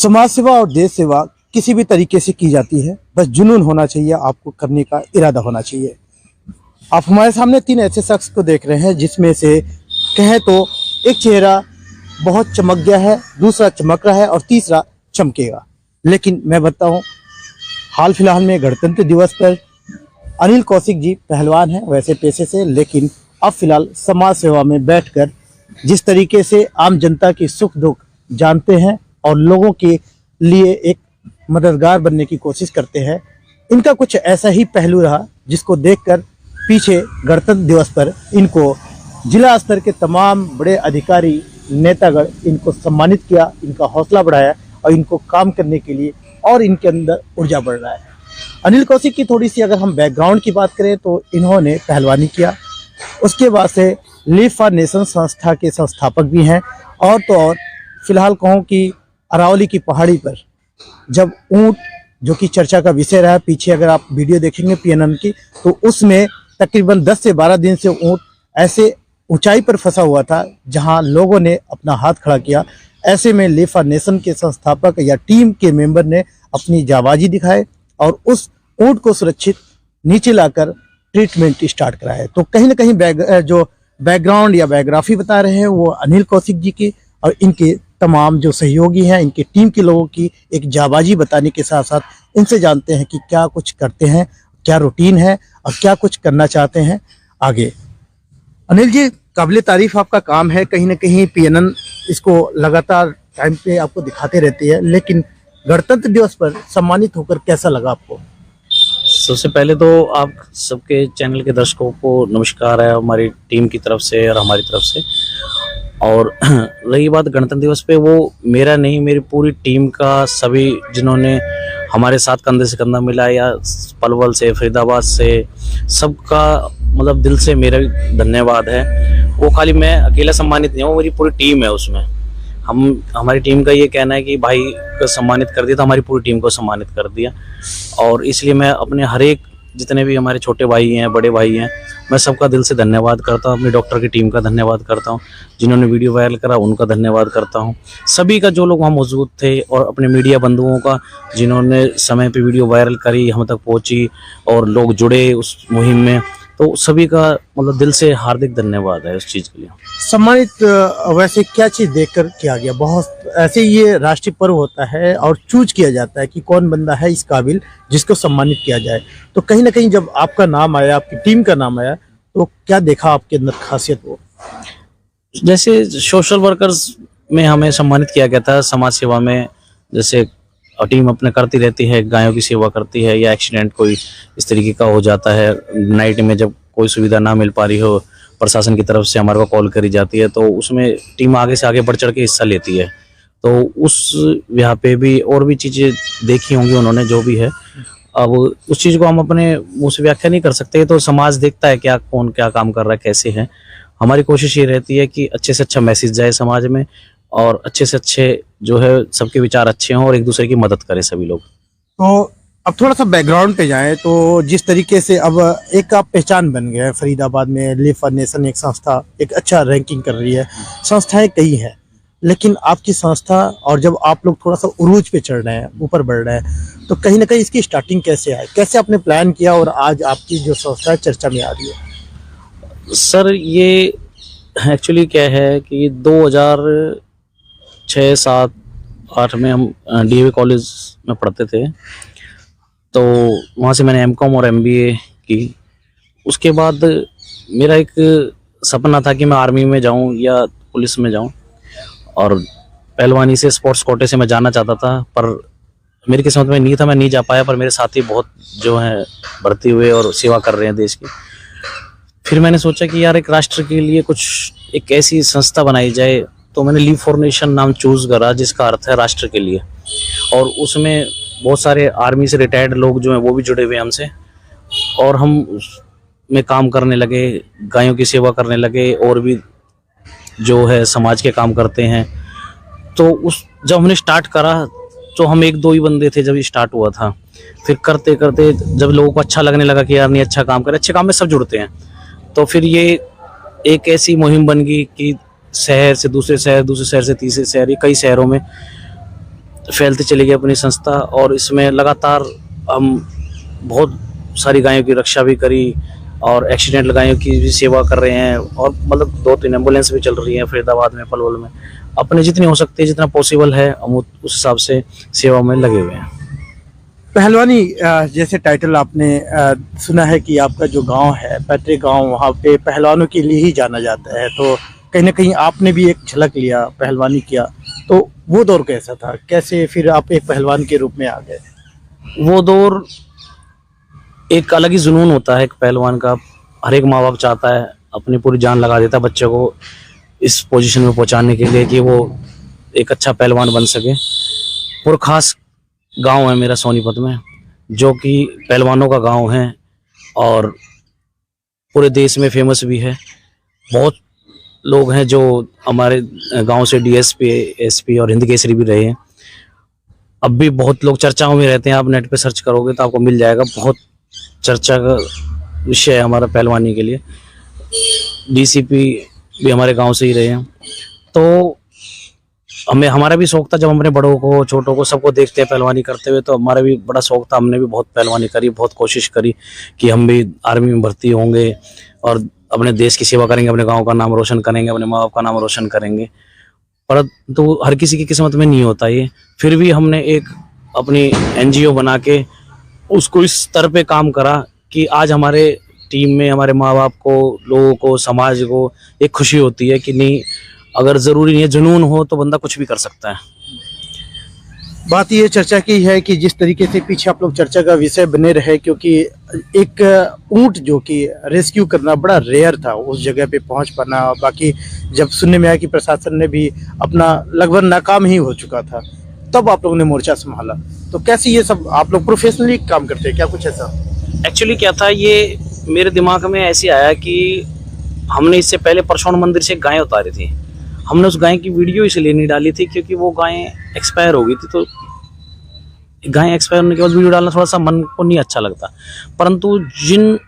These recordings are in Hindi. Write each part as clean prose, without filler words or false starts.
समाज सेवा और देश सेवा किसी भी तरीके से की जाती है, बस जुनून होना चाहिए, आपको करने का इरादा होना चाहिए। आप हमारे सामने तीन ऐसे शख्स को देख रहे हैं जिसमें से कहें तो एक चेहरा बहुत चमक गया है, दूसरा चमक रहा है और तीसरा चमकेगा। लेकिन मैं बताऊं, हाल फिलहाल में गणतंत्र दिवस पर अनिल कौशिक जी पहलवान हैं वैसे पेशे से, लेकिन अब फिलहाल समाज सेवा में बैठकर जिस तरीके से आम जनता की सुख दुख जानते हैं और लोगों के लिए एक मददगार बनने की कोशिश करते हैं, इनका कुछ ऐसा ही पहलू रहा जिसको देखकर पीछे गणतंत्र दिवस पर इनको जिला स्तर के तमाम बड़े अधिकारी नेतागण इनको सम्मानित किया, इनका हौसला बढ़ाया और इनको काम करने के लिए और इनके अंदर ऊर्जा बढ़ रहा है। अनिल कौशिक की थोड़ी सी अगर हम बैकग्राउंड की बात करें तो इन्होंने पहलवानी किया, उसके बाद से लिव फॉर नेशन संस्था के संस्थापक भी हैं और तो और फिलहाल कहूँ कि अरावली की पहाड़ी पर जब ऊंट जो कि चर्चा का विषय रहा, पीछे अगर आप वीडियो देखेंगे PNN की तो उसमें तकरीबन 10 से 12 दिन से ऊंट ऐसे ऊंचाई पर फंसा हुआ था जहां लोगों ने अपना हाथ खड़ा किया। ऐसे में लिव फॉर नेशन के संस्थापक या टीम के मेंबर ने अपनी जाबाजी दिखाए और उस ऊंट को सुरक्षित नीचे लाकर ट्रीटमेंट स्टार्ट कराया। तो कहीं ना कहीं जो बैकग्राउंड या बायोग्राफी बता रहे हैं वो अनिल कौशिक जी की और इनके तमाम जो सहयोगी हैं, इनकी टीम के लोगों की एक जाबाजी बताने के साथ साथ इनसे जानते हैं कि क्या कुछ करते हैं, क्या रूटीन है और क्या कुछ करना चाहते हैं आगे। अनिल जी, काबिल तारीफ आपका काम है, कहीं ना कहीं PNN इसको लगातार टाइम पे आपको दिखाते रहती है, लेकिन गणतंत्र दिवस पर सम्मानित होकर कैसा लगा आपको? सबसे पहले तो आप सबके चैनल के दर्शकों को नमस्कार है हमारी टीम की तरफ से और हमारी तरफ से। और रही बात गणतंत्र दिवस पे, वो मेरा नहीं, मेरी पूरी टीम का, सभी जिन्होंने हमारे साथ कंधे से कंधा मिलाया, पलवल से, फरीदाबाद से, सबका मतलब दिल से मेरा धन्यवाद है। वो खाली मैं अकेला सम्मानित नहीं हूँ, मेरी पूरी टीम है उसमें। हमारी टीम का ये कहना है कि भाई को सम्मानित कर दिया तो हमारी पूरी टीम को सम्मानित कर दिया। और इसलिए मैं अपने हर एक जितने भी हमारे छोटे भाई हैं, बड़े भाई हैं, मैं सबका दिल से धन्यवाद करता हूँ। अपनी डॉक्टर की टीम का धन्यवाद करता हूँ, जिन्होंने वीडियो वायरल करा उनका धन्यवाद करता हूँ। सभी का जो लोग वहाँ मौजूद थे और अपने मीडिया बंधुओं का जिन्होंने समय पे वीडियो वायरल करी, हम तक पहुँची और लोग जुड़े उस मुहिम में, तो सभी का मतलब दिल से हार्दिक धन्यवाद है उस चीज़ के लिए। सम्मानित वैसे क्या चीज देखकर किया गया? बहुत ऐसे ये राष्ट्रीय पर्व होता है और चूज किया जाता है कि कौन बंदा है इस काबिल जिसको सम्मानित किया जाए, तो कहीं ना कहीं जब आपका नाम आया, आपकी टीम का नाम आया, तो क्या देखा आपके अंदर खासियत? वो जैसे सोशल वर्कर्स में हमें सम्मानित किया गया था, समाज सेवा में जैसे टीम अपने करती रहती है, गायों की सेवा करती है, या एक्सीडेंट कोई इस तरीके का हो जाता है नाइट में, जब कोई सुविधा ना मिल पा रही हो प्रशासन की तरफ से हमारे को कॉल करी जाती है, तो उसमें टीम आगे से आगे बढ़ चढ़ के हिस्सा लेती है। तो उस यहाँ पे भी और भी चीज़ें देखी होंगी उन्होंने जो भी है। अब उस चीज़ को हम अपने मुँह से व्याख्या नहीं कर सकते, तो समाज देखता है क्या कौन क्या काम कर रहा है, कैसे है। हमारी कोशिश ये रहती है कि अच्छे से अच्छा मैसेज जाए समाज में और अच्छे से अच्छे जो है सबके विचार अच्छे हों और एक दूसरे की मदद करें सभी लोग। तो अब थोड़ा सा बैकग्राउंड पे जाएं तो जिस तरीके से अब एक आप पहचान बन गए हैं फरीदाबाद में, लिव फॉर नेशन एक संस्था एक अच्छा रैंकिंग कर रही है, संस्थाएं कई हैं, लेकिन आपकी संस्था और जब आप लोग थोड़ा सा उरूज पे चढ़ रहे हैं, ऊपर बढ़ रहे हैं, तो कहीं ना कहीं इसकी स्टार्टिंग कैसे है, कैसे आपने प्लान किया और आज आपकी जो संस्था चर्चा में आ रही है? सर ये एक्चुअली क्या है कि 2006, 7, 8 में हम DAV कॉलेज में पढ़ते थे, तो वहाँ से मैंने MCOM और MBA की। उसके बाद मेरा एक सपना था कि मैं आर्मी में जाऊँ या पुलिस में जाऊँ, और पहलवानी से स्पोर्ट्स कोटे से मैं जाना चाहता था, पर मेरी किस्मत में नहीं था, मैं नहीं जा पाया। पर मेरे साथी बहुत जो हैं भर्ती हुए और सेवा कर रहे हैं देश की। फिर मैंने सोचा कि यार एक राष्ट्र के लिए कुछ एक ऐसी संस्था बनाई जाए, तो मैंने लिव फॉर नेशन नाम चूज करा, जिसका अर्थ है राष्ट्र के लिए। और उसमें बहुत सारे आर्मी से रिटायर्ड लोग जो हैं वो भी जुड़े हुए हैं हमसे, और हम उसमें काम करने लगे, गायों की सेवा करने लगे और भी जो है समाज के काम करते हैं। तो जब हमने स्टार्ट करा तो हम 1-2 ही बंदे थे जब ये स्टार्ट हुआ था। फिर करते करते जब लोगों को अच्छा लगने लगा कि यार नहीं अच्छा काम करे, अच्छे काम में सब जुड़ते हैं, तो फिर ये एक ऐसी मुहिम बन गई कि शहर से दूसरे शहर, दूसरे शहर से तीसरे शहर, ये कई शहरों में फैलती चली गई अपनी संस्था, और इसमें लगातार हम बहुत सारी गायों की रक्षा भी करी और एक्सीडेंटल गायों की भी सेवा कर रहे हैं, और मतलब 2-3 एम्बुलेंस भी चल रही हैं फरीदाबाद में, पलवल में। अपने जितनी हो सकती है, जितना पॉसिबल है, हम उस हिसाब से सेवा में लगे हुए हैं। पहलवानी जैसे टाइटल आपने सुना है कि आपका जो गांव है, पैतृक गांव, वहाँ पे पहलवानों के लिए ही जाना जाता है, तो कहीं ना कहीं आपने भी एक झलक लिया, पहलवानी किया, तो वो दौर कैसा था? कैसे फिर आप एक पहलवान के रूप में आ गए? वो दौर एक अलग ही जुनून होता है एक पहलवान का। हर एक माँ बाप चाहता है, अपनी पूरी जान लगा देता है बच्चे को इस पोजीशन में पहुंचाने के लिए कि वो एक अच्छा पहलवान बन सके। और ख़ास गांव है मेरा सोनीपत में, जो कि पहलवानों का गांव है और पूरे देश में फेमस भी है। बहुत लोग हैं जो हमारे गांव से डीएसपी, एसपी और हिंद केसरी भी रहे हैं। अब भी बहुत लोग चर्चाओं में रहते हैं, आप नेट पे सर्च करोगे तो आपको मिल जाएगा। बहुत चर्चा का विषय है हमारा पहलवानी के लिए। डीसीपी भी हमारे गांव से ही रहे हैं, तो हमारा भी शौक था। जब हम अपने बड़ों को, छोटों को, सबको देखते हैं पहलवानी करते हुए, तो हमारा भी बड़ा शौक था। हमने भी बहुत पहलवानी करी, बहुत कोशिश करी कि हम भी आर्मी में भर्ती होंगे और अपने देश की सेवा करेंगे, अपने गांव का नाम रोशन करेंगे, अपने माँ बाप का नाम रोशन करेंगे। परंतु हर किसी की किस्मत में नहीं होता ये। फिर भी हमने एक अपनी एनजीओ बना के उसको इस स्तर पे काम करा कि आज हमारे टीम में हमारे माँ बाप को, लोगों को, समाज को एक खुशी होती है कि नहीं, अगर ज़रूरी नहीं है, जुनून हो तो बंदा कुछ भी कर सकता है। बात ये चर्चा की है कि जिस तरीके से पीछे आप लोग चर्चा का विषय बने रहे, क्योंकि एक ऊंट जो कि रेस्क्यू करना बड़ा रेयर था, उस जगह पे पहुंच पाना। बाकी जब सुनने में आया कि प्रशासन ने भी अपना लगभग नाकाम ही हो चुका था, तब आप लोगों ने मोर्चा संभाला। तो कैसे ये सब आप लोग प्रोफेशनली काम करते हैं क्या, कुछ ऐसा? एक्चुअली क्या था, ये मेरे दिमाग में ऐसे आया कि हमने इससे पहले परशुराम मंदिर से गाय उतारी थी। हमने उस गाय की वीडियो इसलिए नहीं डाली थी क्योंकि वो गाय एक्सपायर हो गई थी, तो गाय एक्सपायर होने के बाद वीडियो डालना थोड़ा सा मन को नहीं अच्छा लगता। परंतु जिन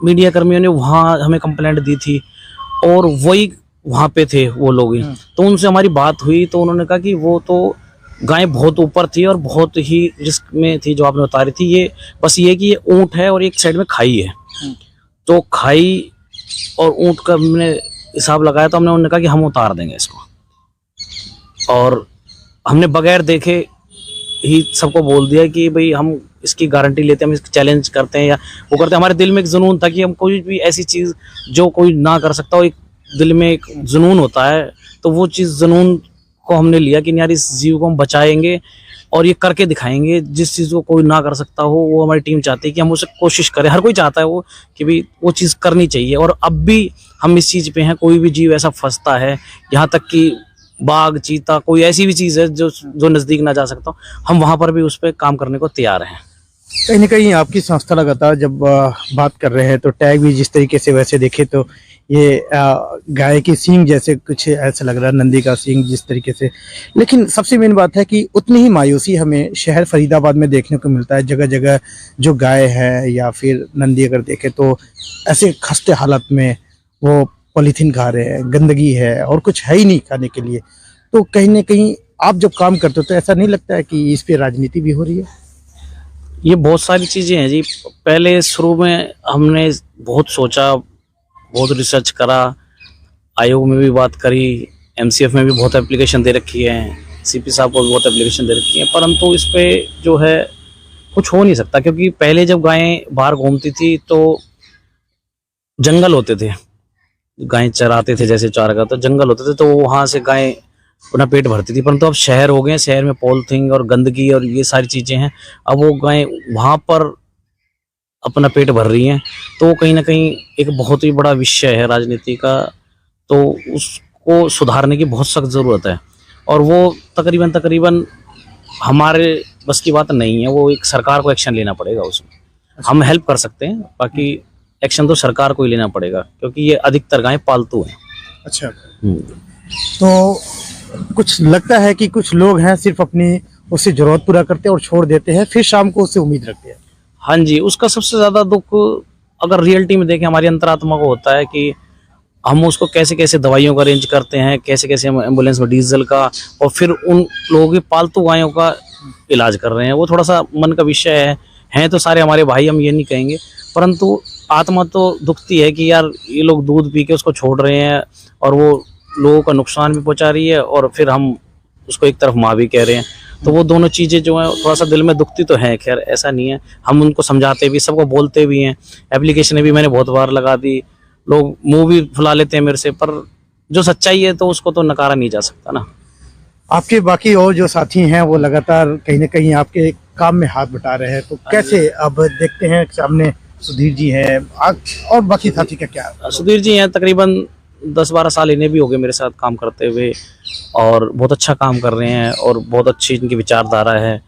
मीडिया कर्मियों ने वहाँ हमें कंप्लेंट दी थी और वही वहाँ पे थे वो लोग ही, तो उनसे हमारी बात हुई, तो उन्होंने कहा कि वो तो गाय बहुत ऊपर थी और बहुत ही रिस्क में थी जो आपने उतारी थी। ये बस ये कि ये ऊँट है और एक साइड में खाई है, तो खाई और ऊँट का हमने हिसाब लगाया, तो हमने उन्होंने कहा कि हम उतार देंगे इसको। और हमने बगैर देखे ही सबको बोल दिया कि भाई हम इसकी गारंटी लेते हैं, हम इसकी चैलेंज करते हैं या वो करते हैं। हमारे दिल में एक जुनून था कि हम कोई भी ऐसी चीज़ जो कोई ना कर सकता हो, एक दिल में एक जुनून होता है, तो वो चीज़ जुनून को हमने लिया कि यार इस जीव को हम बचाएंगे और ये करके दिखाएंगे। जिस चीज़ को कोई ना कर सकता हो वो हमारी टीम चाहती है कि हम उसे कोशिश करें। हर कोई चाहता है वो कि भाई वो चीज़ करनी चाहिए, और अब भी हम इस चीज़ पे हैं। कोई भी जीव ऐसा फंसता है, यहाँ तक कि बाघ, चीता, कोई ऐसी भी चीज़ है जो नज़दीक ना जा सकता हो, हम वहाँ पर भी उस पर काम करने को तैयार हैं। कहीं ना कहीं आपकी संस्था लगातार जब बात कर रहे हैं, तो टैग भी जिस तरीके से वैसे देखे तो ये गाय की सींग जैसे कुछ ऐसा लग रहा है, नंदी का सींग जिस तरीके से। लेकिन सबसे मेन बात है कि उतनी ही मायूसी हमें शहर फरीदाबाद में देखने को मिलता है। जगह जगह जो गाय है या फिर नंदी अगर देखे तो ऐसे खस्ते हालत में वो पॉलीथीन खा रहे हैं, गंदगी है और कुछ है ही नहीं खाने के लिए। तो कहीं ना कहीं आप जब काम करते हो तो ऐसा नहीं लगता है कि इस पे राजनीति भी हो रही है? ये बहुत सारी चीज़ें हैं जी। पहले शुरू में हमने बहुत सोचा, बहुत रिसर्च करा, आयोग में भी बात करी, एमसीएफ में भी बहुत एप्लीकेशन दे रखी है, सीपी साहब को भी बहुत एप्लीकेशन दे रखी है, परंतु इस पे जो है कुछ हो नहीं सकता। क्योंकि पहले जब गायें बाहर घूमती थी तो जंगल होते थे, गायें चराते थे जैसे चारागाह, तो जंगल होते थे, तो वहाँ से गायें अपना पेट भरती थी। परंतु अब शहर हो गए, शहर में पॉलिथीन और गंदगी और ये सारी चीज़ें हैं, अब वो गायें वहाँ पर अपना पेट भर रही हैं। तो कहीं ना कहीं एक बहुत ही बड़ा विषय है राजनीति का, तो उसको सुधारने की बहुत सख्त ज़रूरत है। और वो तकरीबन हमारे बस की बात नहीं है, वो एक सरकार को एक्शन लेना पड़ेगा उसमें। हम हेल्प कर सकते हैं, बाकी एक्शन तो सरकार को ही लेना पड़ेगा, क्योंकि ये अधिकतर गायें पालतू हैं। अच्छा, तो कुछ लगता है कि कुछ लोग हैं सिर्फ अपनी उससे जरूरत पूरा करते हैं और छोड़ देते हैं, फिर शाम को उससे उम्मीद रखते हैं। हाँ जी, उसका सबसे ज़्यादा दुख अगर रियलिटी में देखें हमारी अंतरात्मा को होता है कि हम उसको कैसे कैसे दवाइयों का अरेंज करते हैं, कैसे कैसे हम एम्बुलेंस में डीजल का और फिर उन लोगों की पालतू गायों का इलाज कर रहे हैं। वो थोड़ा सा मन का विषय है। हैं तो सारे हमारे भाई, हम ये नहीं कहेंगे, परंतु आत्मा तो दुखती है कि यार ये लोग दूध पी के उसको छोड़ रहे हैं और वो लोगों का नुकसान भी पहुंचा रही है और फिर हम उसको एक तरफ माँ भी कह रहे हैं। तो वो दोनों चीज़ें जो हैं थोड़ा सा दिल में दुखती तो हैं। खैर ऐसा नहीं है, हम उनको समझाते भी, सबको बोलते भी हैं। एप्लीकेशनें भी मैंने बहुत बार लगा दी, लोग मुंह भी फुला लेते हैं मेरे से, पर जो सच्चाई है तो उसको तो नकारा नहीं जा सकता ना। आपके बाकी और जो साथी हैं वो लगातार कहीं ना कहीं आपके काम में हाथ बटा रहे हैं, तो कैसे अब देखते हैं सामने सुधीर जी हैं और बाकी साथी का क्या? सुधीर जी हैं, तकरीबन 10-12 साल इन्हें भी हो गए मेरे साथ काम करते हुए और बहुत अच्छा काम कर रहे हैं और बहुत अच्छी इनकी विचारधारा है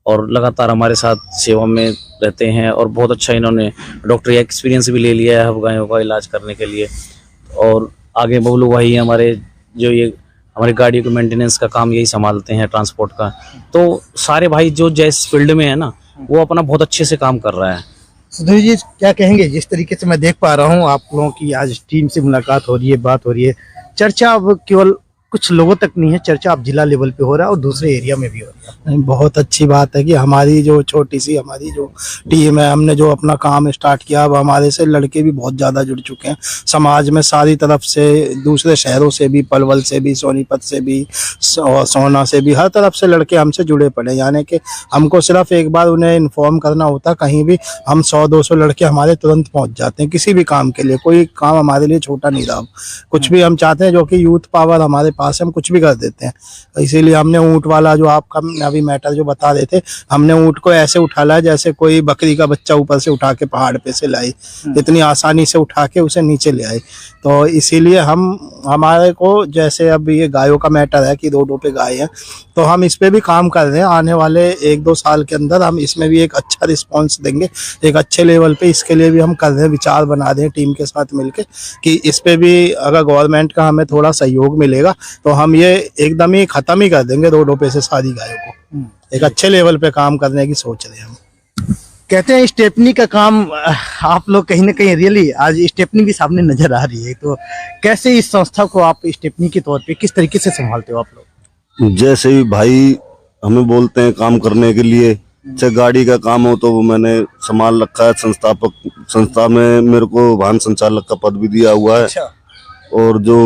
और लगातार हमारे साथ सेवा में रहते हैं और बहुत अच्छा इन्होंने डॉक्टरी एक्सपीरियंस भी ले लिया है गायों का इलाज करने के लिए। और आगे बबलू भाई हमारे, जो ये हमारी गाड़ी को मेंटेनेंस का काम यही संभालते हैं, ट्रांसपोर्ट का। तो सारे भाई जो जिस फील्ड में है ना, वो अपना बहुत अच्छे से काम कर रहा है। सुधीर जी क्या कहेंगे, जिस तरीके से मैं देख पा रहा हूँ आप लोगों की आज टीम से मुलाकात हो रही है, बात हो रही है, चर्चा अब केवल कुछ लोगों तक नहीं है, चर्चा अब जिला लेवल पे हो रहा है और दूसरे एरिया में भी हो रही है। नहीं, बहुत अच्छी बात है कि हमारी जो छोटी सी हमारी जो टीम है, हमने जो अपना काम स्टार्ट किया, अब हमारे से लड़के भी बहुत ज़्यादा जुड़ चुके हैं समाज में सारी तरफ से, दूसरे शहरों से भी, पलवल से भी, सोनीपत से भी, सोना से भी, हर तरफ से लड़के हमसे जुड़े पड़े। यानी कि हमको सिर्फ एक बार उन्हें इन्फॉर्म करना होता, कहीं भी हम 100-200 लड़के हमारे तुरंत पहुँच जाते हैं किसी भी काम के लिए। कोई काम हमारे लिए छोटा नहीं रहा। कुछ भी हम चाहते हैं, जो कि यूथ पावर हमारे पास है, हम कुछ भी कर देते हैं। इसीलिए हमने ऊँट वाला जो आपका अभी मैटर जो बता रहे थे, हमने ऊँट को ऐसे उठा लाया जैसे कोई बकरी का बच्चा ऊपर से उठा के पहाड़ पे से लाई, इतनी आसानी से उठा के उसे नीचे ले आए। तो इसीलिए हमारे को, जैसे अब ये गायों का मैटर है कि रोडों पे गाय है, तो हम इस पे भी काम कर रहे हैं। आने वाले 1-2 साल के अंदर हम इसमें भी एक अच्छा रिस्पॉन्स देंगे, एक अच्छे लेवल पे। इसके लिए भी हम कर रहे हैं, विचार बना रहे हैं टीम के साथ मिलके कि इस पे भी अगर गवर्नमेंट का हमें थोड़ा सहयोग मिलेगा तो हम ये एकदम ही खत्म ही कर देंगे रोडों पे से सारी गायों को। एक अच्छे लेवल पे काम करने की सोच रहे हैं हम। कहते हैं स्टेपनी का काम आप लोग कहीं ना कहीं रियली आज स्टेपनी भी सामने नजर आ रही है, तो कैसे इस संस्था को आप स्टेपनी के तौर पे किस तरीके से संभालते हो आप लोग? जैसे ही भाई हमें बोलते हैं काम करने के लिए, चाहे गाड़ी का काम हो तो वो मैंने संभाल रखा है। संस्था में मेरे को वाहन संचालक का पद भी दिया हुआ है। अच्छा। और जो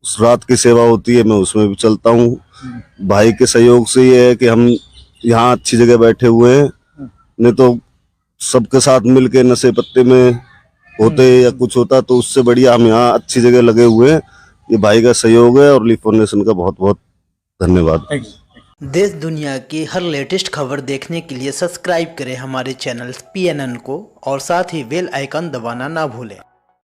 रात की सेवा होती है मैं उसमें भी चलता हूँ। भाई के सहयोग से ये है कि हम यहाँ अच्छी जगह बैठे हुए हैं, नहीं तो सबके साथ मिलके नशे पत्ते में होते या कुछ होता तो उससे बढ़िया हम यहाँ अच्छी जगह लगे हुए हैं। ये भाई का सहयोग है और लीफ फाउंडेशन का बहुत बहुत धन्यवाद। देश दुनिया की हर लेटेस्ट खबर देखने के लिए सब्सक्राइब करें हमारे चैनल PNN को और साथ ही बेल आइकन दबाना ना भूलें।